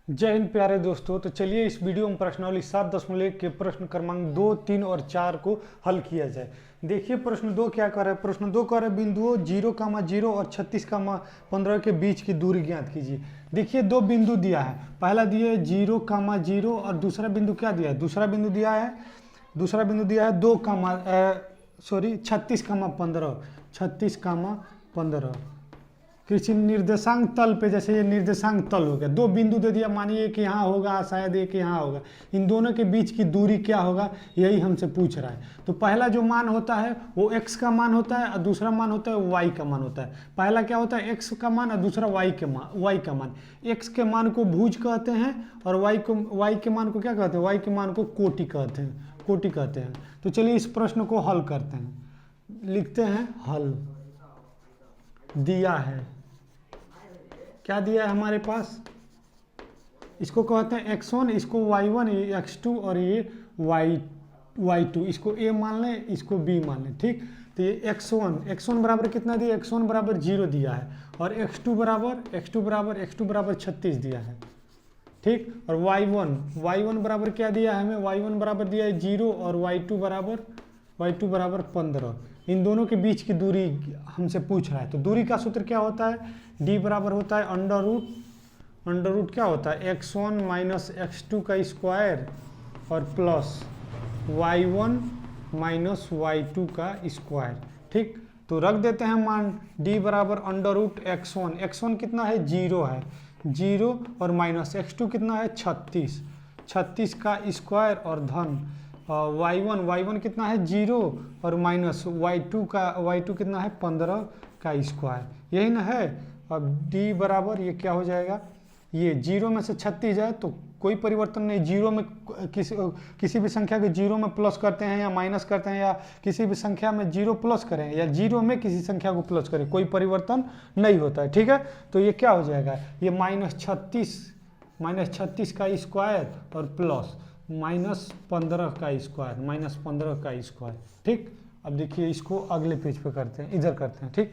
जय हिंद प्यारे दोस्तों। तो चलिए इस वीडियो में प्रश्नावली 7.1 के प्रश्न क्रमांक 2, 3 और 4 को हल किया जाए। देखिए प्रश्न 2 क्या कर रहा है। प्रश्न 2 कर रहा है बिंदुओं 0,0 और 36,15 के बीच की दूरी ज्ञात कीजिए। देखिए दो बिंदु दिया है, पहला दिया है 0,0 और दूसरा बिंदु क्या दिया है, दूसरा बिंदु दिया है 36,15 किसी निर्देशांक तल पे, जैसे ये निर्देशांक तल हो गया, दो बिंदु दे दिया, मानिए कि यहाँ होगा, शायद एक यहाँ होगा, इन दोनों के बीच की दूरी क्या होगा यही हमसे पूछ रहा है। तो पहला जो मान होता है वो x का मान होता है और दूसरा मान होता है y का मान होता है। पहला क्या होता है x का मान और दूसरा y का मान। x के मान को भुज कहते हैं और y के मान को क्या कहते हैं, y के मान को कोटि कहते हैं। तो चलिए इस प्रश्न को हल करते हैं, लिखते हैं हल। दिया है, क्या दिया है हमारे पास, इसको कहते हैं x1, इसको y1, ये x2 और ये y2, इसको a मान लें, इसको b मान लें। ठीक, तो ये x1 बराबर कितना दिया, x1 बराबर 0 दिया है और x2 बराबर 36 दिया है। ठीक, और y1 बराबर क्या दिया है हमें, y1 बराबर दिया है 0 और y2 बराबर 15। इन दोनों के बीच की दूरी हमसे पूछ रहा है। तो दूरी का सूत्र क्या होता है, d बराबर होता है अंडर रूट क्या होता है, x1 माइनस x2 का स्क्वायर और प्लस y1 माइनस y2 का स्क्वायर। ठीक, तो रख देते हैं मान d बराबर अंडर रूट x1 कितना है, 0 है, 0 और माइनस x2 कितना है, 36 का स्क्वायर और धन y1 कितना है, 0 और माइनस y2 कितना है, 15 का स्क्वायर, यही ना है। अब d बराबर ये क्या हो जाएगा, ये 0 में से 36 है तो कोई परिवर्तन नहीं, 0 में किसी भी संख्या को 0 में प्लस करते हैं या माइनस करते हैं, या किसी भी संख्या में 0 प्लस करें या 0 में किसी संख्या को प्लस करें, कोई परिवर्तन नहीं होता है। ठीक है, तो ये क्या हो जाएगा, ये माइनस 36 का स्क्वायर और प्लस -15 का स्क्वायर। ठीक, अब देखिए इसको अगले पेज पे करते हैं, इधर करते हैं। ठीक,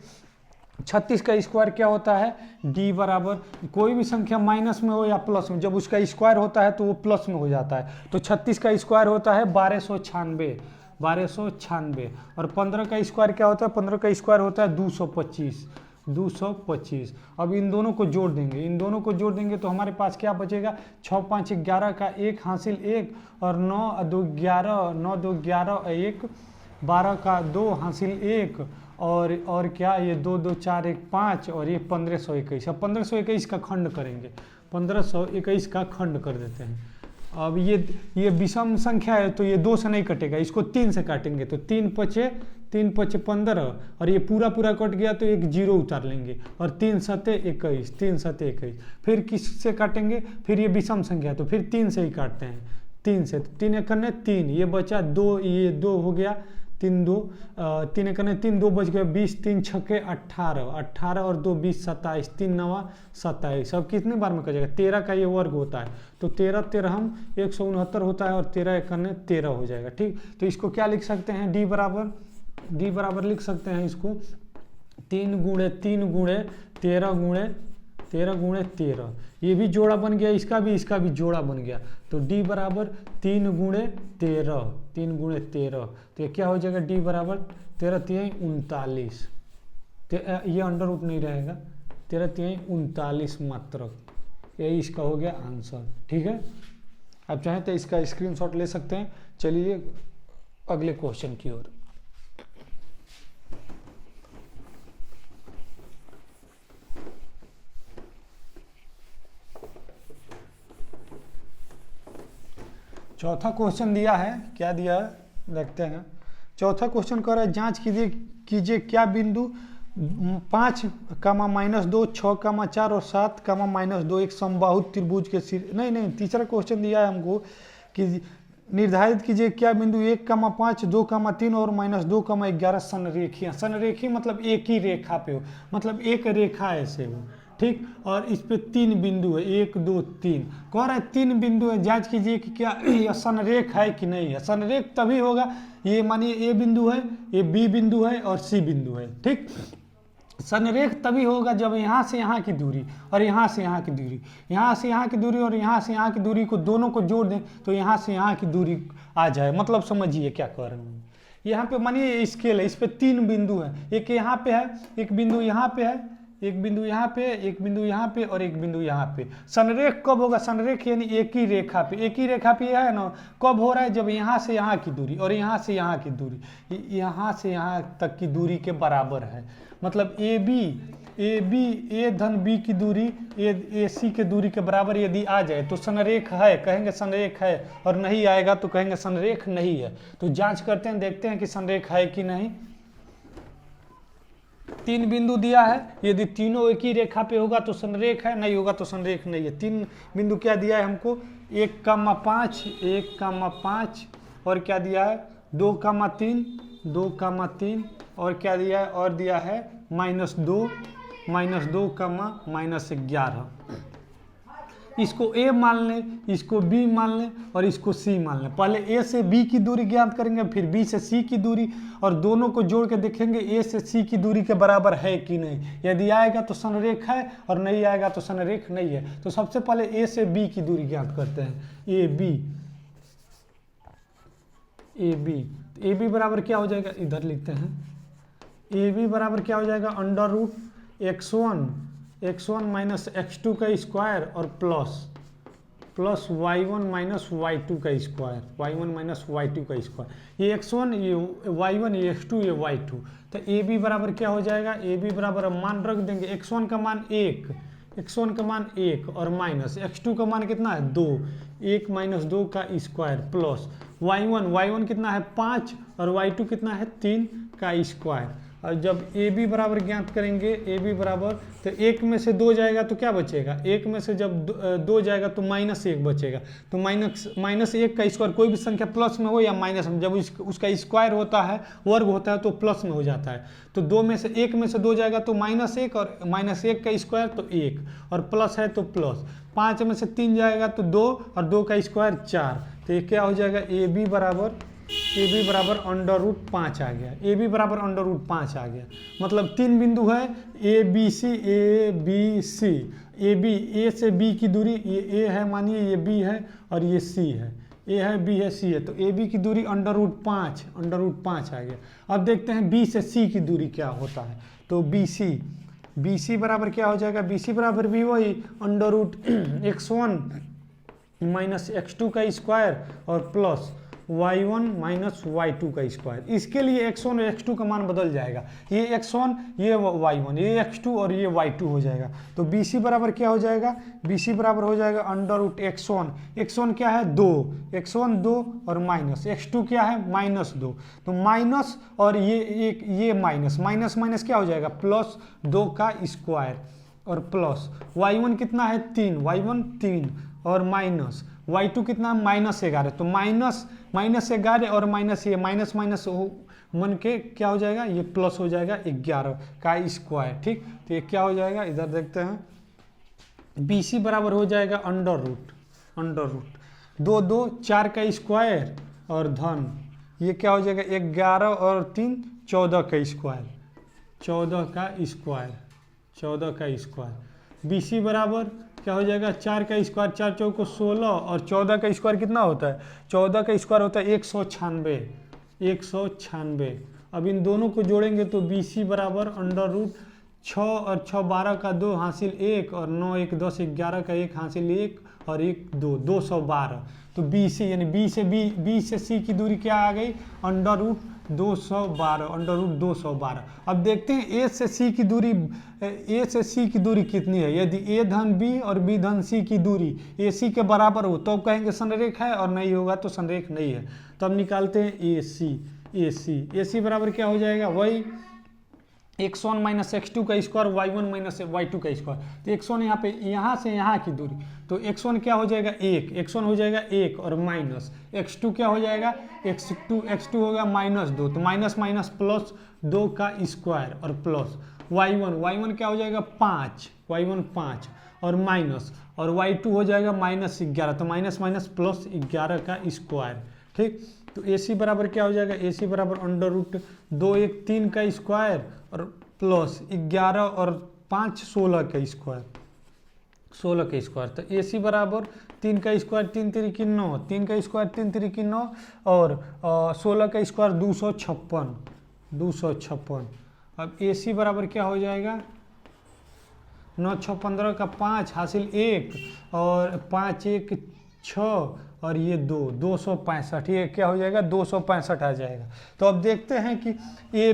36 का स्क्वायर क्या होता है, d बराबर कोई भी संख्या माइनस में हो या प्लस में, जब उसका स्क्वायर होता है तो वो प्लस में हो जाता है। तो 36 का स्क्वायर होता है 1296 और 15 का स्क्वायर क्या होता है, 15 का स्क्वायर होता है 225। अब इन दोनों को जोड़ देंगे तो हमारे पास क्या बचेगा, 6 5 11 का 1 हासिल 1 और 9 2 11 1 12 का 2 हासिल 1 और क्या, ये 2 2 4 1 5 और ये 1521। अब 1521 का खंड करेंगे, 1521 का खंड कर देते हैं। अब ये विषम संख्या है तो ये 2 से नहीं कटेगा, इसको 3 से काटेंगे तो 3 पचे 15 और ये पूरा कट गया तो एक 0 उतार लेंगे और 3 सते 21। फिर किससे काटेंगे, फिर ये विषम संख्या तो फिर 3 से ही काटते हैं, 3 से, 3 एक करने 3, ये बचा 2, ये 2 हो गया, 3 एक करने 3, 2 बच गया 20, 3 छक्के 18 और 2 20 27, 3 9 27। अब कितने बार में कटेगा, 13 का ये वर्ग होता है तो 13 हम 169 होता है और 13 एक करने 13 हो जाएगा। ठीक, तो इसको क्या लिख सकते हैं, d बराबर लिख सकते हैं इसको 3 गुणे 13, ये भी जोड़ा बन गया, इसका भी जोड़ा बन गया। तो d बराबर 3 गुणे 13, तो ये क्या हो जाएगा, d बराबर 13 3 39, ये अंडर रूट नहीं रहेगा, 13 3 39 मात्रक, यही इसका हो गया आंसर। ठीक है, आप चाहें तो इसका स्क्रीनशॉट ले सकते हैं। चलिए अगले क्वेश्चन की ओर। चौथा क्वेश्चन दिया है, क्या दिया है देखते हैं। चौथा क्वेश्चन कह रहा है जांच कीजिए क्या बिंदु 5, -2, 6, 4 और 7, -2 एक समबाहु त्रिभुज के सिर, नहीं, तीसरा क्वेश्चन दिया है हमको कि निर्धारित कीजिए क्या बिंदु 1, 5, 2, 3 और -2, 11 संरेखी मतलब एक ही रेखा पे हो, मतलब एक रेखा ऐसे हो। ठीक, और इस पे 3 बिंदु है, 1 2 3, कह रहा है 3 बिंदु है, जांच कीजिए कि क्या यह संरेख है कि नहीं है। संरेख तभी होगा, ये मानिए A बिंदु है, ये B बिंदु है और C बिंदु है। ठीक, संरेख तभी होगा जब यहाँ से यहाँ की दूरी और यहाँ से यहाँ की दूरी, यहाँ से यहाँ की दूरी और यहाँ से यहाँ की दूरी को दोनों को जोड़ दें तो यहाँ से यहाँ की दूरी आ जाए। मतलब समझिए क्या कह रहा हूँ। यहाँ पे मानिए स्केल है, इस पे 3 बिंदु है, एक यहाँ पे है, एक बिंदु यहाँ पे है, एक बिंदु यहाँ पे, एक बिंदु यहाँ पे और एक बिंदु यहाँ पे। संरेख कब होगा? संरेख यानी एक ही रेखा पे है ना, कब हो रहा है? जब यहाँ से यहाँ की दूरी और यहाँ से यहाँ की दूरी यहाँ से यहाँ तक की दूरी के बराबर है। मतलब ए धन बी की दूरी ए सी के दूरी के बराबर यदि आ जाए तो संरेख है, कहेंगे संरेख है, और नहीं आएगा तो कहेंगे संरेख नहीं है। तो जांच करते हैं, देखते हैं कि संरेख है कि नहीं। 3 बिंदु दिया है, यदि तीनों एक ही रेखा पे होगा तो संरेख है, नहीं होगा तो संरेख नहीं है। 3 बिंदु क्या दिया है हमको? 1,5 1,5 और क्या दिया है? 2,3 2,3 और क्या दिया है? और दिया है -2 -11। इसको A मान लें, इसको B मान लें और इसको C मान लें। पहले A से B की दूरी ज्ञात करेंगे, फिर B से C की दूरी, और दोनों को जोड़ के देखेंगे A से C की दूरी के बराबर है कि नहीं। यदि आएगा तो संरेख है और नहीं आएगा तो संरेख नहीं है। तो सबसे पहले A से B की दूरी ज्ञात करते हैं। AB बराबर क्या हो जाएगा? इधर लिखते हैं। AB बराबर क्या हो जाएगा? √x1 माइनस x2 का स्क्वायर और प्लस y1 माइनस y2 का स्क्वायर, y1 माइनस y2 का स्क्वायर। ये x1, ये y1, ये x2, ये y2। तो AB बराबर क्या हो जाएगा? AB बराबर हम मान रख देंगे, x1 का मान 1 और माइनस x2 का मान कितना है? 2, 1 माइनस 2 का स्क्वायर प्लस y1 कितना है? 5 और y2 कितना है? 3 का स्क्वायर। और जब AB बराबर ज्ञात करेंगे, AB बराबर तो 1 में से 2 जाएगा तो क्या बचेगा? 1 में से जब 2 जाएगा तो -1 बचेगा। तो -1 का स्क्वायर, कोई भी संख्या प्लस में हो या माइनस में, जब उसका स्क्वायर होता है, वर्ग होता है, तो प्लस में हो जाता है। तो 1 में से 2 जाएगा तो -1 और -1 का स्क्वायर तो 1 और प्लस है तो प्लस। 5 में से 3 जाएगा तो 2 और 2 का स्क्वायर 4। तो ये क्या हो जाएगा? AB बराबर √5 आ गया। AB बराबर √5 आ गया। मतलब 3 बिंदु है A B C। A से B की दूरी, ये A है मानिए, ये B है और ये C है। A है, B है, C है, तो AB की दूरी √5 आ गया। अब देखते हैं B से C की दूरी क्या होता है। तो BC बराबर क्या हो जाएगा? BC बराबर भी वही √x1 माइनस x2 का स्क्वायर और प्लस y1 माइनस y2 का स्क्वायर। इसके लिए x1 और x2 का मान बदल जाएगा। ये x1, ये y1, ये x2 और ये y2 हो जाएगा। तो BC बराबर क्या हो जाएगा? BC बराबर हो जाएगा √x1 क्या है? 2 और माइनस x2 क्या है? -2। तो माइनस और ये माइनस क्या हो जाएगा? +2 का स्क्वायर और प्लस y1 कितना है? 3 और माइनस y2 कितना? -11। तो -11 और माइनस मन के क्या हो जाएगा? ये प्लस हो जाएगा 11 का स्क्वायर। ठीक, तो ये क्या हो जाएगा? इधर देखते हैं। BC बराबर हो जाएगा अंडर रूट 2 4 का स्क्वायर और धन, ये क्या हो जाएगा? 11 और 3 14 का स्क्वायर। BC बराबर क्या हो जाएगा? 4 का स्क्वायर, 4 चौको 16 और 14 का स्क्वायर कितना होता है? 14 का स्क्वायर होता है 196। अब इन दोनों को जोड़ेंगे तो BC बराबर √6 और 6 12 का 2 हासिल 1 और 9 1 10 11 का 1 हासिल 1 और 1 2 212। तो BC यानी B से C की दूरी क्या आ गई? √212। अब देखते हैं A से C की दूरी कितनी है। यदि A धन B और B धन C की दूरी AC के बराबर हो तो कहेंगे संरेख है, और नहीं होगा तो संरेख नहीं है। तो अब निकालते हैं AC बराबर क्या हो जाएगा? वही x1 माइनस x2 का स्क्वायर, y1 माइनस y2 का स्क्वायर। तो x1 यहाँ से यहाँ की दूरी, तो x1 क्या हो जाएगा? 1 हो जाएगा 1 और माइनस x2 क्या हो जाएगा? x2 होगा -2। तो माइनस प्लस 2 का स्क्वायर और प्लस y1 क्या हो जाएगा? 5 और माइनस, और y2 हो जाएगा -11। तो माइनस प्लस 11 का स्क्वायर। ठीक, तो AC बराबर क्या हो जाएगा? AC बराबर √2 1 3 का स्क्वायर और प्लस 11 और 5 16 का स्क्वायर, 16 का स्क्वायर। तो ए सी बराबर 3 का स्क्वायर 3 3 9, 3 का स्क्वायर 3 3 9 और 16 का स्क्वायर 256, 256। अब ए सी बराबर क्या हो जाएगा, 9 6 15 का 5 हासिल 1 और 5 1 6 और ये 265, ये क्या हो जाएगा 265 आ जाएगा। तो अब देखते हैं कि ए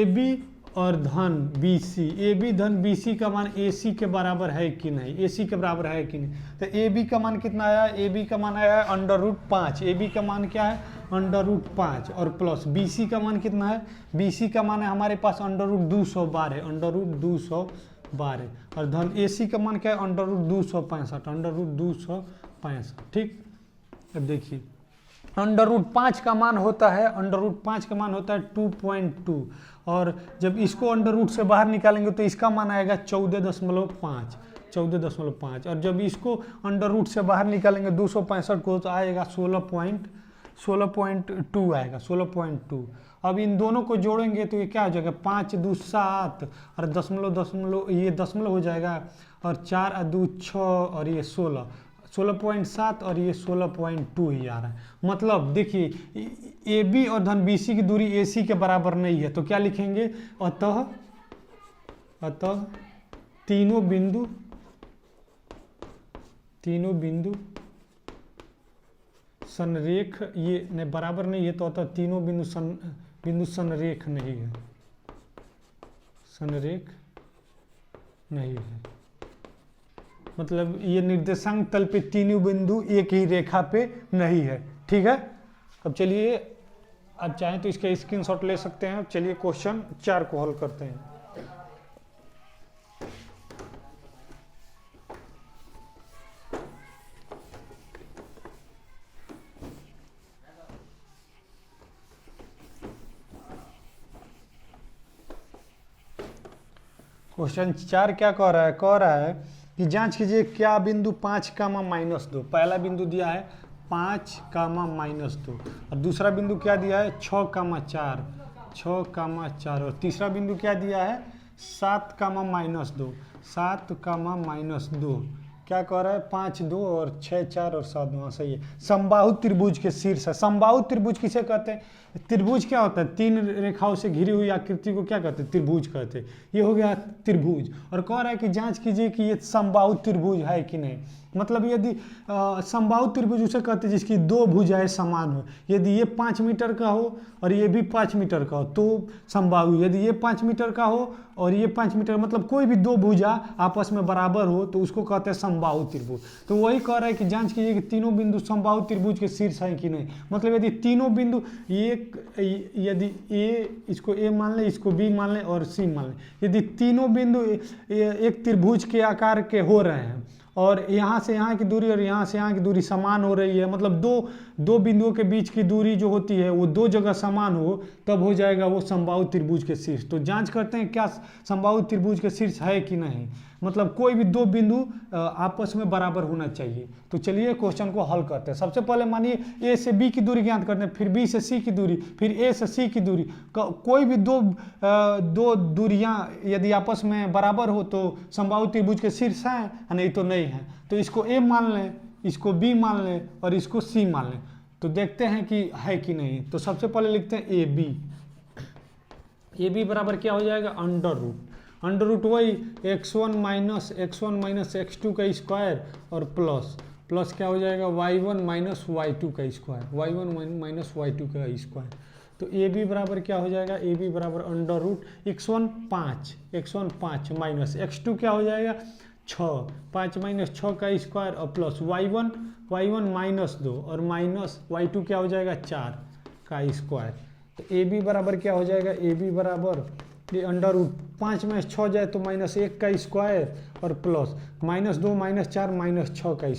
बी और धन बी सी, ए बी धन बी सी का मान ए सी के बराबर है कि नहीं, ए सी के बराबर है कि नहीं। तो ए बी का मान कितना आया, ए बी का मान आया है √5, ए बी का मान क्या है √5 और प्लस बी सी का मान कितना है, बी सी का मान है हमारे पास √212, √212 और धन ए सी का मान क्या है √265, ठीक। अब देखिए √5 का मान होता है, √5 का मान होता है 2.2 और जब इसको √ से बाहर निकालेंगे तो इसका मान आएगा 14.5, 14.5 और जब इसको √ से बाहर निकालेंगे 265 को तो आएगा 16.2 आएगा, 16.2। अब इन दोनों को जोड़ेंगे तो ये क्या हो जाएगा 5 2 7 और दशमलव ये दशमलव हो जाएगा और 4 2 6 और ये 16.7 और ये 16.2 ही आ रहा है। मतलब देखिए ए बी और धन बी सी की दूरी ए सी के बराबर नहीं है तो क्या लिखेंगे, अतः तीनों बिंदु संरेख, ये नहीं बराबर नहीं है तो अतः तीनों बिंदु संरेख नहीं है, संरेख नहीं है। मतलब ये निर्देशांक तल पे तीनों बिंदु एक ही रेखा पे नहीं है, ठीक है। अब चलिए, अब चाहें तो इसका स्क्रीनशॉट ले सकते हैं। चलिए क्वेश्चन 4 को हल करते हैं। क्वेश्चन 4 क्या कह रहा है, कह रहा है कि जांच कीजिए क्या बिंदु 5, -2, पहला बिंदु दिया है 5, -2 और दूसरा बिंदु क्या दिया है 6, 4 और तीसरा बिंदु क्या दिया है 7, -2 क्या कह रहा है 5 2 और 6 4 और 7 2, सही है। समबाहु त्रिभुज के शीर्ष है। समबाहु त्रिभुज किसे कहते हैं, त्रिभुज क्या होता है 3 रेखाओं से घिरी हुई आकृति को क्या कहते हैं त्रिभुज कहते हैं। ये हो गया त्रिभुज और कह रहा है कि जांच कीजिए कि ये समबाहु त्रिभुज है कि नहीं। मतलब यदि समबाहु त्रिभुज उसे कहते हैं जिसकी 2 भुजाएं समान हो। यदि ये 5 मीटर का हो और ये भी 5 मीटर का हो तो समबाहु। यदि ये 5 मीटर का हो और ये 5 मीटर, मतलब कोई भी 2 भुजा आपस में बराबर हो तो उसको कहते हैं समबाहु त्रिभुज। तो वही कह रहा है कि जांच कीजिए कि तीनों बिंदु समबाहु त्रिभुज के शीर्ष हैं कि नहीं। मतलब यदि तीनों बिंदु यदि ए, इसको ए मान लें, इसको बी मान लें और सी मान लें, यदि तीनों बिंदु एक त्रिभुज के आकार के हो रहे हैं और यहाँ से यहाँ की दूरी और यहाँ से यहाँ की दूरी समान हो रही है, मतलब दो बिंदुओं के बीच की दूरी जो होती है वो 2 जगह समान हो, तब हो जाएगा वो समबाहु त्रिभुज के शीर्ष। तो जांच करते हैं क्या समबाहु त्रिभुज के शीर्ष है कि नहीं। मतलब कोई भी 2 बिंदु आपस में बराबर होना चाहिए। तो चलिए क्वेश्चन को हल करते हैं। सबसे पहले मानिए ए से बी की दूरी ज्ञात करते हैं, फिर बी से सी की दूरी, फिर ए से सी की दूरी। कोई भी दो दूरियां यदि आपस में बराबर हो तो समबाहु त्रिभुज के शीर्ष हैं, नहीं तो नहीं है। तो इसको ए मान लें, इसको बी मान लें और इसको सी मान लें, तो देखते हैं कि है कि नहीं। तो सबसे पहले लिखते हैं ए बी बराबर क्या हो जाएगा अंडर रूट वही x1 - x2 का स्क्वायर और प्लस क्या हो जाएगा y1 - y2 का स्क्वायर, y1 - y2 का स्क्वायर। तो ए बी बराबर क्या हो जाएगा, ए बी बराबर x1 5 माइनस x2 क्या हो जाएगा 6, 5 - 6 का स्क्वायर और प्लस y1 -2 और माइनस y2 क्या हो जाएगा 4 का स्क्वायर। तो ए बी बराबर क्या हो जाएगा, ए बी बराबर ये √5 में 6 जाए तो -1 का स्क्वायर और प्लस -2 -4 -6 का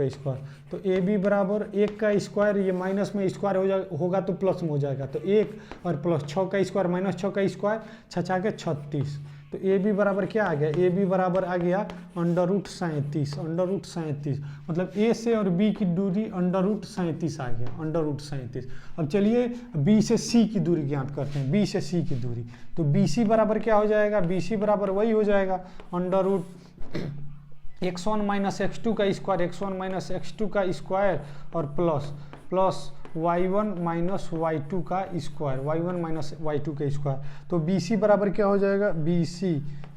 स्क्वायर, तो ए बी बराबर 1 का स्क्वायर, ये माइनस में स्क्वायर होगा तो प्लस में हो जाएगा, तो 1 और प्लस 6 का स्क्वायर -6 का स्क्वायर 6 के 36, तो ए बी बराबर क्या आ गया, ए बी बराबर आ गया √37, √37 मतलब ए से और बी की दूरी √37 आ गया, √37। अब चलिए बी से सी की दूरी ज्ञात करते हैं, बी से सी की दूरी। तो बी सी बराबर क्या हो जाएगा, बी सी बराबर वही हो जाएगा √x1 - x2 का स्क्वायर, x1 - x2 का स्क्वायर और प्लस y1 - y2 का स्क्वायर, y1 - y2 का स्क्वायर। तो BC बराबर क्या हो जाएगा,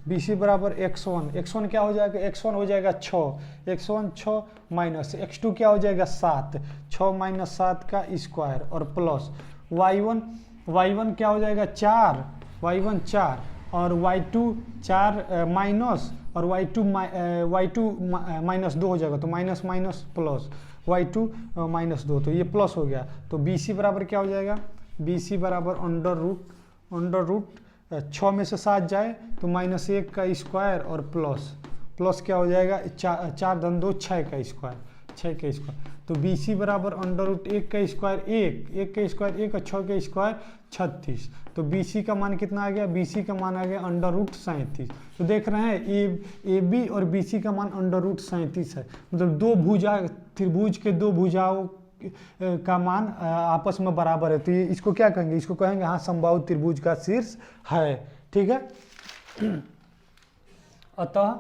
BC बराबर x1 क्या हो जाएगा, x1 हो जाएगा 6, x1 6 माइनस x2 क्या हो जाएगा 7, 6 - 7 का स्क्वायर और प्लस y1 क्या हो जाएगा 4, y1 4 और y2 4 माइनस और y2 -2 हो जाएगा, तो माइनस प्लस y2 -2, तो ये प्लस हो गया। तो BC बराबर क्या हो जाएगा, BC बराबर अंडर रूट 6 में से 7 जाए तो -1 का स्क्वायर और प्लस क्या हो जाएगा 4 दूनी 2 6 का स्क्वायर। तो BC बराबर √1 का स्क्वायर 1 का स्क्वायर 1 और 6 का स्क्वायर 36। तो BC का मान कितना आ गया, BC का मान आ गया √37। तो देख रहे हैं AB और BC का मान √37 है, मतलब त्रिभुज के दो भुजाओं का मान आपस में बराबर है। तो ये इसको क्या कहेंगे, इसको कहेंगे हाँ समबाहु त्रिभुज का शीर्ष है, ठीक है। अतः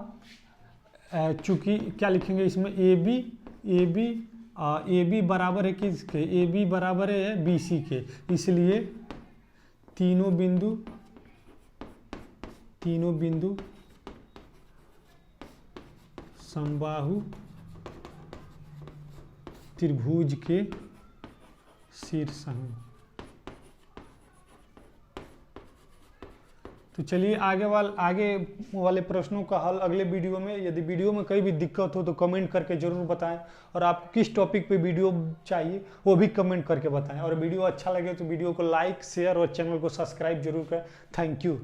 चूंकि क्या लिखेंगे इसमें AB बराबर है किसके, AB बराबर है BC के, इसलिए तीनों बिंदु समबाहु त्रिभुज के शीर्ष हैं। तो चलिए आगे वाले प्रश्नों का हल अगले वीडियो में। यदि वीडियो में कहीं भी दिक्कत हो तो कमेंट करके जरूर बताएं, और आपको किस टॉपिक पे वीडियो चाहिए वो भी कमेंट करके बताएं। और वीडियो अच्छा लगे तो वीडियो को लाइक शेयर और चैनल को सब्सक्राइब जरूर करें। Thank you.